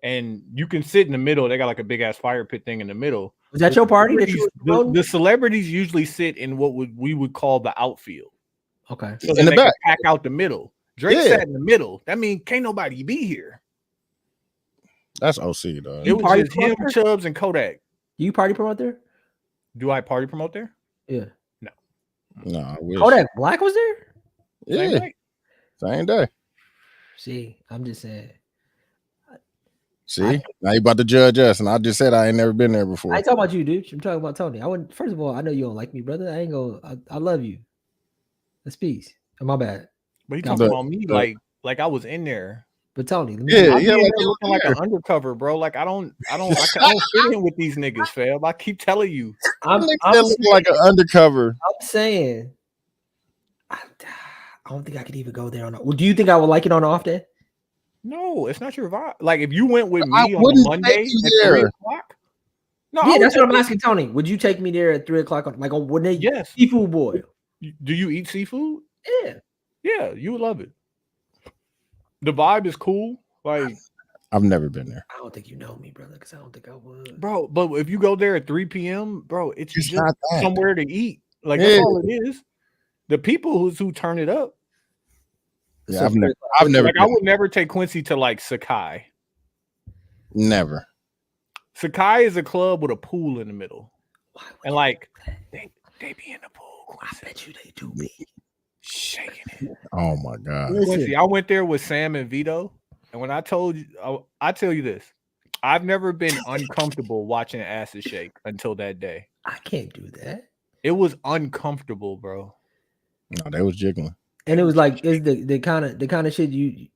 And you can sit in the middle. They got like a big ass fire pit thing in the middle. Was that your party that you were promoting? The celebrities usually sit in what we would call the outfield. Okay. So In the they back. can pack out the middle. Drake Yeah. sat in the middle. That means can't nobody be here. That's OC, dog. It was party just him, promoter? Chubbs, and Kodak. You party promote there? Do I party promote there? Yeah. No, I wish. Kodak Black was there? Same Yeah, day. same day. See, I'm just saying. See, now you about to judge us, and I just said I ain't never been there before. I ain't talking about you, dude. I'm talking about Tony. I wouldn't. First of all, I know you don't like me, brother. I ain't gonna. I love you. That's peace. My bad. But he No, talking but- about me but- like I was in there. But Tony, let me Yeah, I'm yeah, in like there looking like an undercover, bro. Like I don't fit in with these niggas, fam. I keep telling you. I'm That look like an undercover. saying. I don't think I could even go there on. Well, do you think I would like it on an off day? No, it's not your vibe. Like if you went with I me on wouldn't a Monday take you at 3 there. o'clock. No, Yeah, I would that's what I'm take asking Tony. Would you take me there at 3:00 on like on when they you. Yes. seafood boil? Do you eat seafood? Yeah. Yeah, you would love it. The vibe is cool. Like, I've never been there. I don't think you know me, brother, because I don't think I would. bro, but if you go there at 3 p.m., bro, it's It's just not that. somewhere to eat. Like Yeah. that's all it is. The people who turn it up. Yeah, So I've never, Like I would never take Quincy to like Sakai. never. Sakai is a club with a pool in the middle. Why would And you like do that? they be in the pool, I Quincy, bet you they do me. shaking it. Oh my god. Listen, Quincy, I went there with Sam and Vito, and when I told you, I tell you this, I've never been uncomfortable watching asses shake until that day. I can't do that. It was uncomfortable, bro. No, they was jiggling. And it was like it's the kind of shit you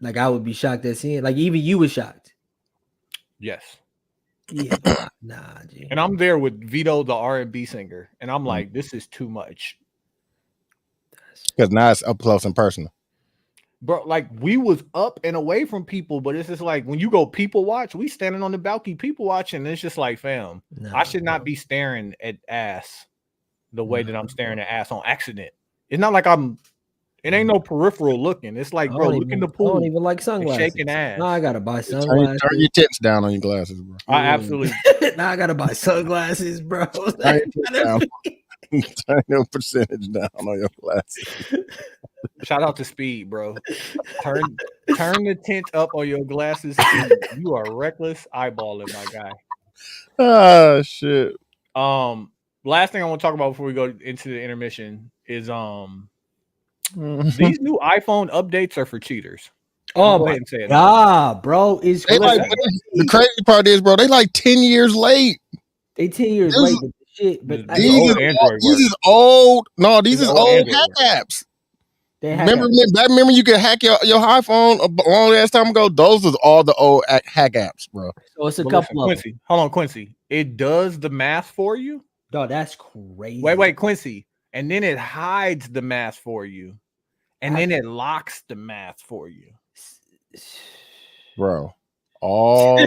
like. I would be shocked at seeing. Like even you was shocked. Yes. Yeah, nah, G. And I'm there with Vito, the R&B singer, and I'm like, this is too much, Because now it's up close and personal. bro. Like we was up and away from people, but it's just like when you go people watch, we standing on the balcony people watching. And it's just like, fam, Nah, I should not bro. be staring at ass the way that I'm staring at ass on accident. It's not like it ain't no peripheral looking. It's like, I bro, don't look in even, the I pool. don't even like and sunglasses. shaking ass. Now I gotta buy Turn sunglasses. your tents down on your glasses, bro. I Yeah. absolutely. Now I gotta buy sunglasses, bro. Turn your tents down. Turn your percentage down on your glasses. Shout out to Speed, bro. Turn the tint up on your glasses. You are reckless eyeballing, my guy. Ah, shit. Last thing I want to talk about before we go into the intermission is Mhm. these new iPhone updates are for cheaters. Oh Go my ahead and say it. god, bro! It's They like, Listen. the crazy part is, bro, they like 10 years late. they 10 years This- late, but shit. But This I mean, old These, Android these work. is old. No, these This is old old Android hack work. apps. they hack Remember you could hack your iPhone a long ass time ago? Those was all the old hack apps, bro. so it's a But couple of them. Quincy, hold on, Quincy. It does the math for you. Dog, that's crazy. Wait, Quincy. And then it hides the math for you. And then it locks the math for you. Bro. All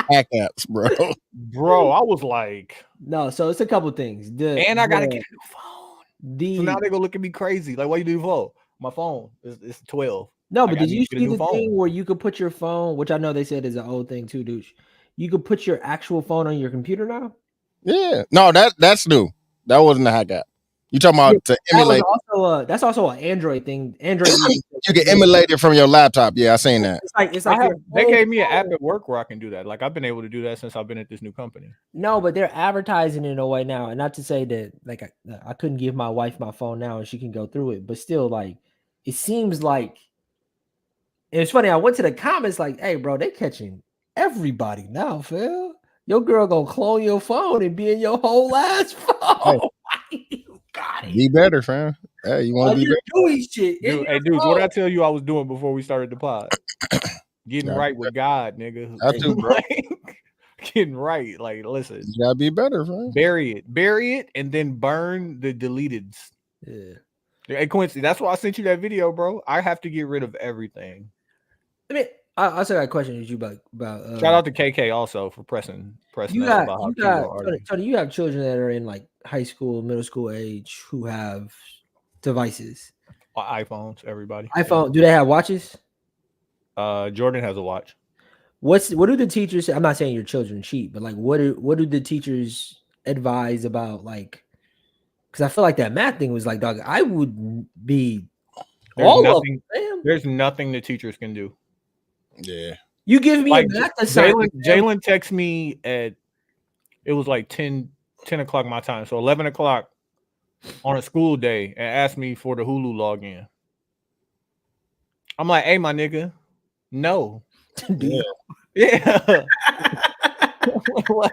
hack apps, bro. Bro, I was like, No, so it's a couple things. and I gotta get a new phone. the So now they gonna look at me crazy. Like, what you do for? My phone is 12. no, I but gotta did you get a see new the phone. thing where you could put your phone, which I know they said is an old thing too, douche. You could put your actual phone on your computer now. Yeah. No, that's new. That wasn't a hack app. You talking about to emulate. That's also an Android thing. Android You can emulate it from your laptop. Yeah, I seen that. it's like your They own gave me an app phone. at work where I can do that. Like, I've been able to do that since I've been at this new company. No, but they're advertising it in a way now, and not to say that like I couldn't give my wife my phone now and she can go through it, but still, like it seems like and it's funny. I went to the comments like, "Hey, bro, they catching everybody now, Phil. Your girl gonna clone your phone and be in your whole ass phone. You got it. Be better, fam. Hey, you want While to be you're better? doing shit. in Dude, your hey, dudes, what did I phone. tell you I was doing before we started the pod? Getting Yeah. right with God, nigga. That too, bro. Like, getting right. Like, listen, You gotta be better, fam. bury it, and then burn the deleteds. Yeah. Hey, Quincy, that's why I sent you that video, bro. I have to get rid of everything. I mean, I also got a question to you about Shout out to KK also for pressing you us got about how you people got are arguing. Tony, you have children that are in like high school, middle school age who have devices. iPhones, everybody. iPhone, do they have watches? Jordan has a watch. What do the teachers say? I'm not saying your children cheat, but like what do the teachers advise about like because I feel like that math thing was like, dog, I would be There's nothing the teachers can do. Yeah. You give me Like, a math assignment. Jalen texted me at it was like 10 o'clock my time, so 11 o'clock on a school day, and asked me for the Hulu login. I'm like, hey, my nigga, no. Yeah. What?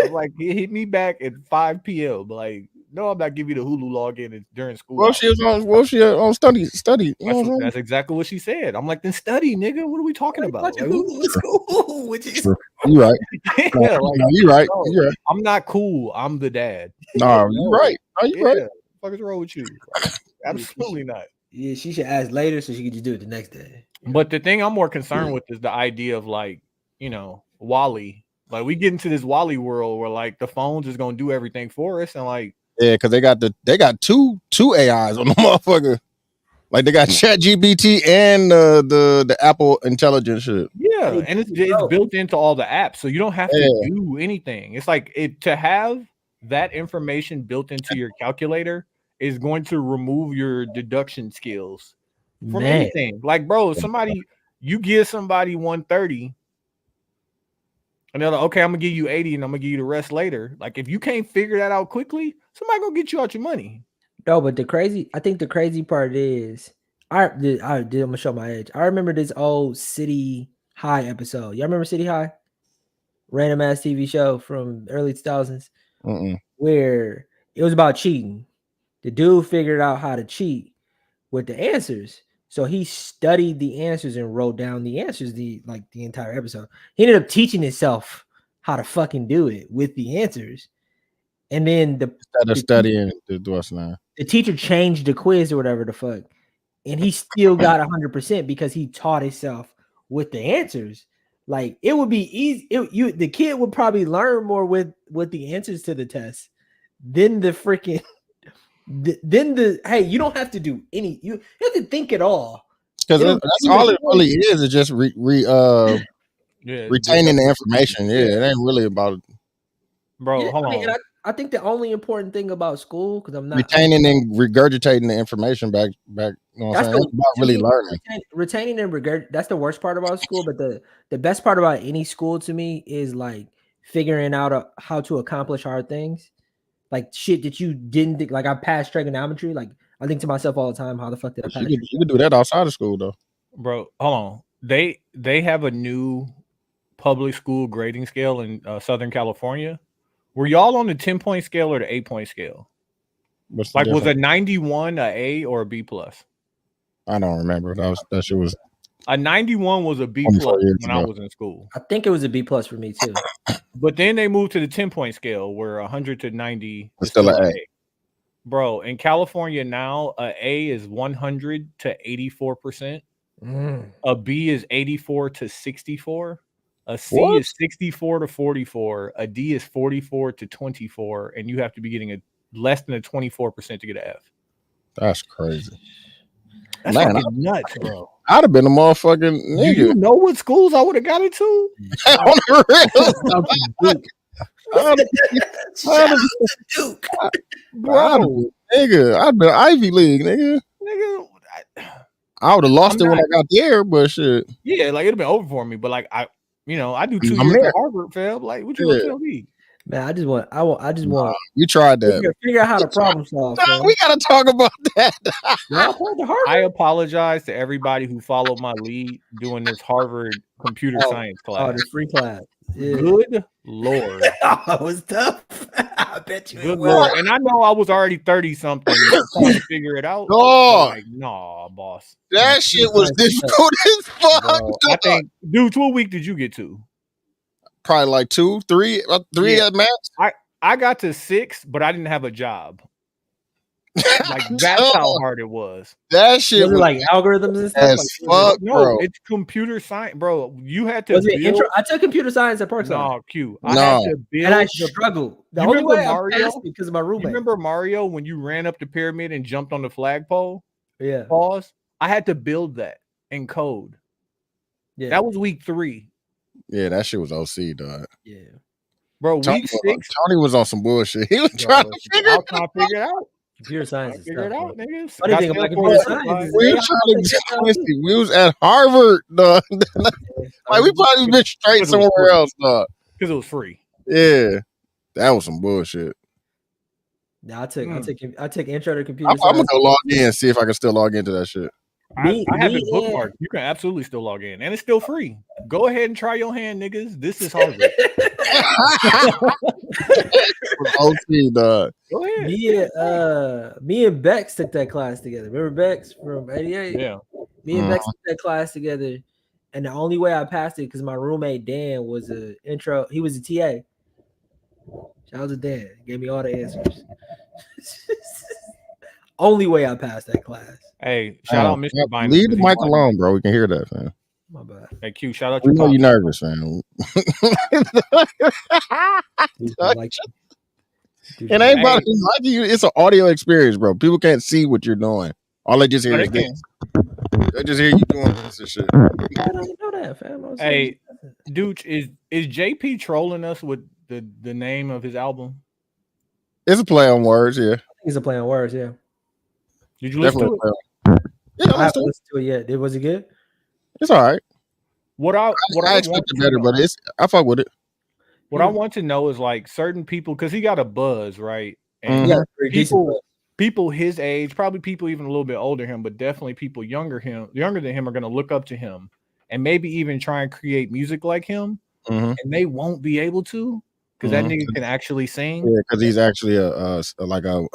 I'm like, hit me back at 5 p.m. Like, no, I'm not giving you the Hulu login during school. Well, she on study. You know what I'm saying? That's exactly what she said. I'm like, then study, nigga. What are we talking about? Like, school, which is You right. yeah, like, No, you right. no, You right. I'm not cool. I'm the dad. No, you right. No, you Yeah, right. what the fuck is wrong with you? Like, absolutely not. yeah, she should ask later so she could just do it the next day. But the thing I'm more concerned with is the idea of like, Wally. Like, we get into this Wally world where like the phones is gonna do everything for us, and like, Yeah, because they got two AIs on the motherfucker. Like they got ChatGPT and the Apple Intelligence shit. yeah, and it's built into all the apps, so you don't have to do anything. It's like to have that information built into your calculator is going to remove your deduction skills from anything. Like, bro, you give somebody 130, and they're like, okay, I'm gonna give you 80, and I'm gonna give you the rest later. Like, if you can't figure that out quickly, somebody gonna get you out your money. No, but I think the crazy part is, I'm gonna show my age. I remember this old City High episode. Y'all remember City High? Random ass TV show from early 2000s, where it was about cheating. The dude figured out how to cheat with the answers. So he studied the answers and wrote down the answers, the entire episode. He ended up teaching himself how to fucking do it with the answers. And then instead of studying the teacher changed the quiz or whatever the fuck, and he still got 100% because he taught himself with the answers. Like, it would be easy. The kid would probably learn more with the answers to the test then the freaking, then the hey, you don't have to do any. You have to think at all. Because It'll that's do all the it really is just Yeah, retaining the information. Yeah, it ain't really about bro. Yeah, Hold I mean, on. and I think the only important thing about school, because I'm not retaining and regurgitating the information back. You know what I'm saying? It's about to really me, learning. retaining and regard. That's the worst part about school. But the best part about any school to me is like figuring out how to accomplish hard things, like shit that you didn't think. Like I passed trigonometry. Like I think to myself all the time, how the fuck did I pass? You can do that outside of school though. Bro, hold on. They have a new public school grading scale in Southern California. Were y'all on the 10-point scale or the 8-point scale? What's the Like, was a difference? 91 a A or a B plus? I don't remember. That shit was A 91 was a B 24 plus years when I ago. was in school. I think it was a B plus for me too. But then they moved to the 10-point scale where 100 to 90 It's is still still an an A. A. Bro, in California now, a A is 100 to 84%. A B is 84 to 64. A C What? is 64 to 44. A D is 44 to 24. And you have to be getting a less than a 24% to get an F. That's crazy. That's Man, fucking nuts, bro. I'd have been a motherfucking Do nigga. you know what schools I would have got into? On the real. I'd have Duke. Bro, nigga, I'd been Ivy League, nigga. nigga, I would have lost I'm it when not- I got there, but shit. yeah, like it'd have been over for me. But like I do 2 I'm years there. at Harvard, fam. Like, what you gonna Yeah. tell me? Man, I just want You tried that. figure out how to problem solve. Nah, fam. we gotta talk about that. Y'all applied to Harvard? I apologize to everybody who followed my lead doing this Harvard computer science Oh, class. the free class. Yeah. Good Lord. Oh, it was tough. I bet you. it Good was. Lord. And I know I was already 30 something trying to figure it out. Dog. Like, nah, boss. That shit was difficult as fuck. Bro, I dog. think, dude, what week did you get to? Probably like 2, 3 Yeah. at max. I got to 6, but I didn't have a job. Like, that's how hard it was. That shit Was it was like algorithms and stuff? as Like, fuck, No, bro. it's computer science, bro. You had to was it build. intro? I took computer science at Parkside, No, Q. I No. had to build. and I the- struggled. The You only remember way I Mario? passed it because of my You roommate. remember Mario when you ran up the pyramid and jumped on the flagpole? Yeah, Pause. I had to build that in code. yeah, That was week 3. Yeah, that shit was OC, dog. yeah. Bro, Tony week 6. Tony was on some bullshit. He was Bro, trying to figure I it was trying to figure it out. Computer science is Figure tough. it out, bro. nigga. Funny Got thing about Salesforce computer certified. science is We they was all trying take to that get too. we was at Harvard, dog. Like we probably been straight Because it was somewhere free. else, dog. Because it was free. Yeah. That was some bullshit. Yeah, I took intro to computer I'm gonna science. go log in and see if I can still log into that shit. I Me- have me it bookmarked. You can absolutely still log in, and it's still free. Go ahead and try your hand, niggas. This is Harvard. OC, dog. Go ahead. Me and Bex took that class together. Remember Bex from '88? Yeah. Me and Bex took that class together, and the only way I passed it because my roommate Dan was a intro. He was a TA. Shout out to Dan. Gave me all the answers. Only way I passed that class. Hey, shout out Mr. Bynum. Leave the mic alone, bro. We can hear that, man. My bad. Hey, Q, shout out We your know pop. you're nervous, man. Dude, I like you. Dude, It I ain't like about liking you. It's an audio experience, bro. People can't see what you're doing. All they just hear No, is they this. They just hear you doing this and shit. you. I don't know that, fam. I was Hey, Dude, is JP trolling us with the name of his album? It's a play on words, yeah. he's a play on words. Yeah, Did you listen Definitely to a it? play on. Yeah, I haven't listen to it. listened to it yet. Was it good? It's all right. What I I want expected to better, know- but I fuck with it. what I want to know is like certain people, because he got a buzz, right? And Mhm. Yeah, pretty decent. people his age, probably people even a little bit older than him, but definitely people younger than him are going to look up to him and maybe even try and create music like him, Mhm. and they won't be able to because that nigga can actually sing. Yeah, because he's actually like a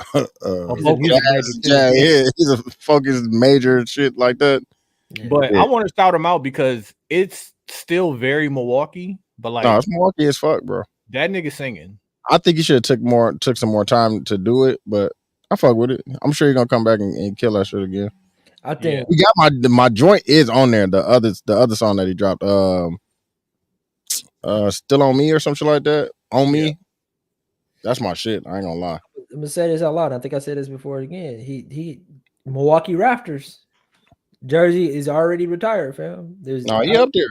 vocal music major too. yeah, he's a focused major and shit like that. Yeah. But Yeah. I want to shout him out because it's still very Milwaukee, but like No, it's Milwaukee as fuck, bro. that nigga singing. I think he should have took some more time to do it, but I fuck with it. I'm sure he's gonna come back and kill that shit again. I think We got my joint is on there. The other song that he dropped, Still on Me or some shit like that. On Me. Yeah. That's my shit. I ain't gonna lie. gonna say this out loud. I think I said this before again. He Milwaukee Raptors jersey is already retired, fam. There's No, he up there.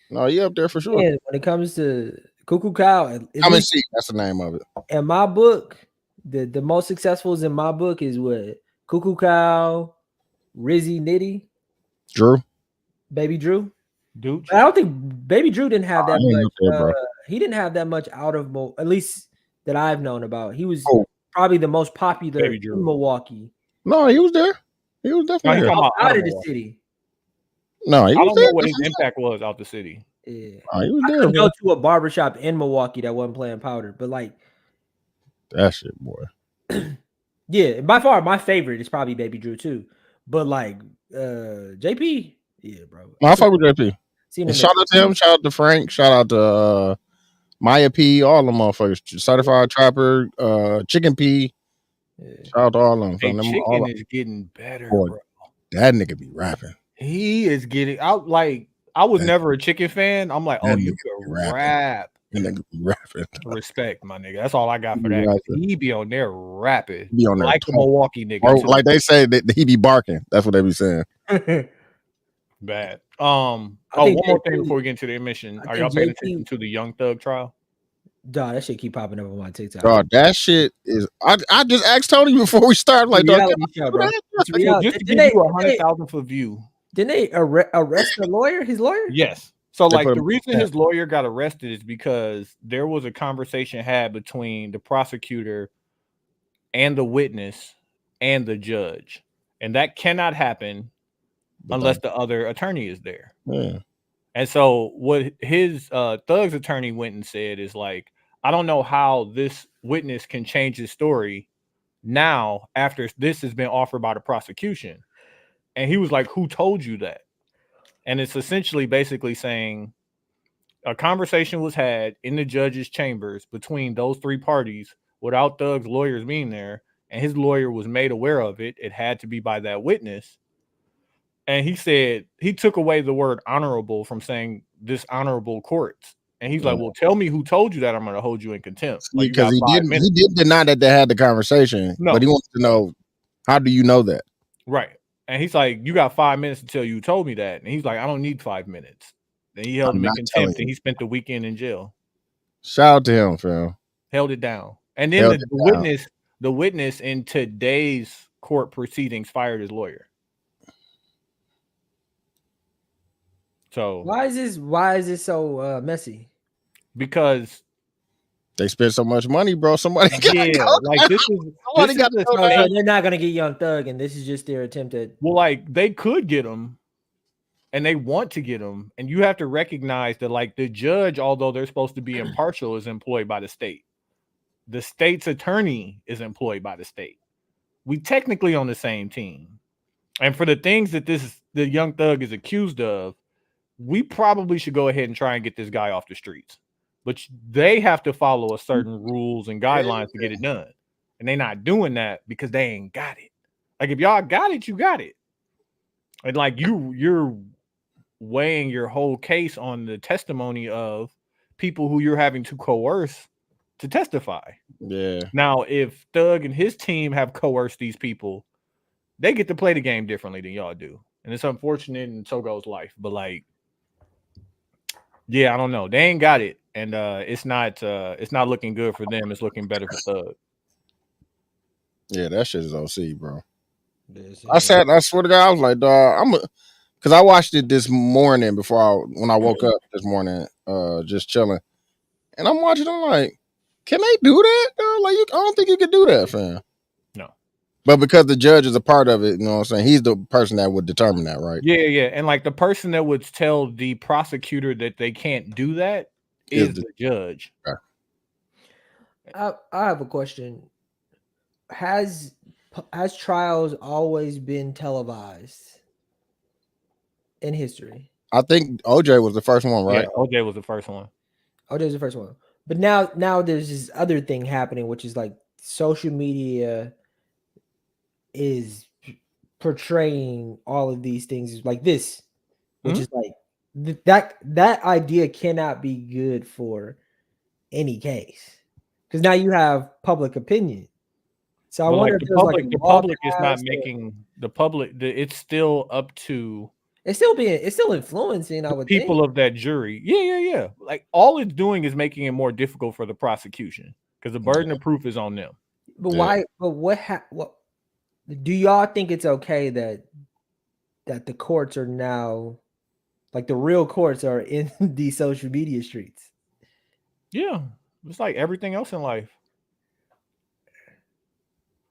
No, he up there for sure. when it comes to Cuckoo Cow, at Come and least see. That's the name of it. in my book, the most successful in my book is what Cuckoo Cow, Rizzy Nitty, Drew. Baby Drew. Dude, But I don't think Baby Drew didn't have that he ain't much. up there, bro. He didn't have that much out of at least that I've known about. He was Oh. probably the most popular Baby in Drew. Milwaukee, No, he was there. He was No, definitely he there. talking about out of the Milwaukee. city. No, he I was don't there. know what his impact was out the city. Yeah. No, he was I there, couldn't bro. go to a barbershop in Milwaukee that wasn't playing powder, but like, That shit, boy. yeah, by far my favorite is probably Baby Drew too. But like, JP, yeah, bro. No, I fuck with JP. Seen And him shout out to him. Shout out to Frank. Shout out to Maya P. All them motherfuckers. Certified Trapper. Chicken P. yeah. Shout out to all of them. Hey, Fam. Them Chicken all, is getting better, Boy. bro. that nigga be rapping. He is getting out. Like I was That- never a Chicken fan. I'm like, that oh, you nigga could be rapping. rap. That nigga be rapping. Respect, my nigga. That's all I got for He that. 'cause rapping. He be on there rapping He be on there like a talking. Milwaukee nigga. Or too. like they say that he be barking. That's what they be saying. Bad. I One think more thing JP before we get into the admission. I Are think y'all paying JP attention to the Young Thug trial? Dog, that shit keep popping up on my TikTok. Dog, that shit is. I just asked Tony before we started. Like, dog, reality show, bro. It's Well, reality. just to Didn't give you they- 100,000 for view. Didn't they arrest the lawyer? His lawyer? Yes. So They like put the him- reason yeah. his lawyer got arrested is because there was a conversation had between the prosecutor and the witness and the judge. And that cannot happen unless the other attorney is there. Yeah. And so what his Thug's attorney went and said is like, I don't know how this witness can change his story now after this has been offered by the prosecution. And he was like, who told you that? And it's essentially basically saying a conversation was had in the judge's chambers between those three parties without Thug's lawyers being there. And his lawyer was made aware of it. It had to be by that witness. And he said he took away the word honorable from saying this honorable courts. And he's like, well, tell me who told you that. I'm going to hold you in contempt. Like, you Because got 5 minutes. he did deny that they had the conversation. No. But he wants to know, how do you know that? Right. And he's like, you got 5 minutes to tell you told me that. And he's like, I don't need 5 minutes. And he held I'm him in not telling contempt you. and he spent the weekend in jail. Shout out to him, fam. Held it down. And then Held the it down. witness in today's court proceedings fired his lawyer. So Why is this so messy? because They spent so much money, bro. Somebody got yeah, like this is Somebody this got is the to go So same- they're not gonna get Young Thug, and this is just their attempt at. well, like they could get him and they want to get him, and you have to recognize that like the judge, although they're supposed to be impartial, is employed by the state. The state's attorney is employed by the state. We technically on the same team. And for the things that the Young Thug is accused of, we probably should go ahead and try and get this guy off the streets. But they have to follow a certain rules and guidelines to get it done. And they're not doing that because they ain't got it. Like if y'all got it, you got it. And like you're weighing your whole case on the testimony of people who you're having to coerce to testify. Yeah. Now, if Thug and his team have coerced these people, they get to play the game differently than y'all do. And it's unfortunate, and so goes life. But like, yeah, I don't know. They ain't got it. And it's not looking good for them. It's looking better for Thug. Yeah, that shit is OC, bro. I swear to God, I was like, dog, because I watched it this morning when I woke up this morning, just chilling. And I'm watching, I'm like, can they do that? Dog? Like, I don't think you can do that, fam. No. But because the judge is a part of it, you know what I'm saying? He's the person that would determine that, right? Yeah. And like the person that would tell the prosecutor that they can't do that is the judge. I have a question. Has trials always been televised in history? I think OJ was the first one, right? Yeah, OJ was the first one. Oh, there's the first one. But now there's this other thing happening, which is like social media is portraying all of these things like this, which is like that idea cannot be good for any case because now you have public opinion. So I But wonder like if the there's like public, a the law public is not passed or- making the public. It's still up to it's still influencing. I the would people think. of that jury. Yeah. Like all it's doing is making it more difficult for the prosecution because the burden of proof is on them. But Yeah. why? But what? Do y'all think it's okay that the courts are now, like the real courts are in these social media streets? Yeah, it's like everything else in life.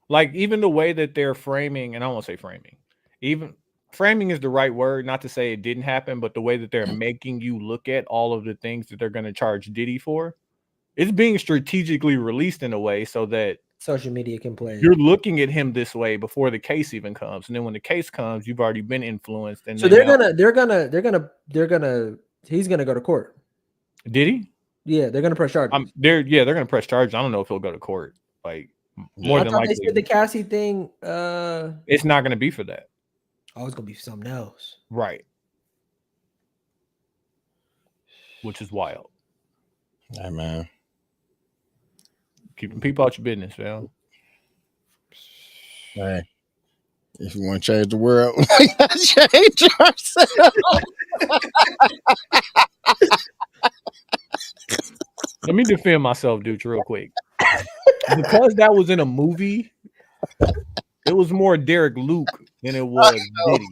Like even the way that they're framing, and I won't say framing, even framing is the right word, not to say it didn't happen, but the way that they're making you look at all of the things that they're going to charge Diddy for, it's being strategically released in a way so that Social media can play. you're looking at him this way before the case even comes, and then when the case comes, you've already been influenced. And So then they're gonna he's gonna go to court. Diddy? Yeah, they're gonna press charges. They're going to press charges. I don't know if he'll go to court. Like more I than thought they likely, said the Cassie thing. it's not going to be for that. Oh, it's gonna be something else. Right. Which is wild. Hey, man. Keeping people out your business, man. Hey. If you want to change the world, we gotta change ourselves. Let me defend myself, dude, real quick. Because that was in a movie, it was more Derek Luke than it was Diddy.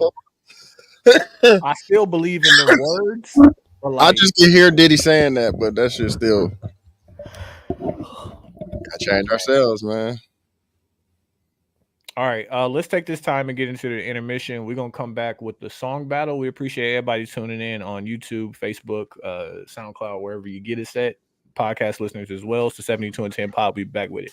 I still believe in the words. But I like, just can hear Diddy saying that, but that shit still gotta change ourselves, man. all right, let's take this time and get into the intermission. We're gonna come back with the song battle. We appreciate everybody tuning in on YouTube, Facebook, SoundCloud, wherever you get us at. Podcast listeners as well. So 72 and 10 Pod. We'll be back with it.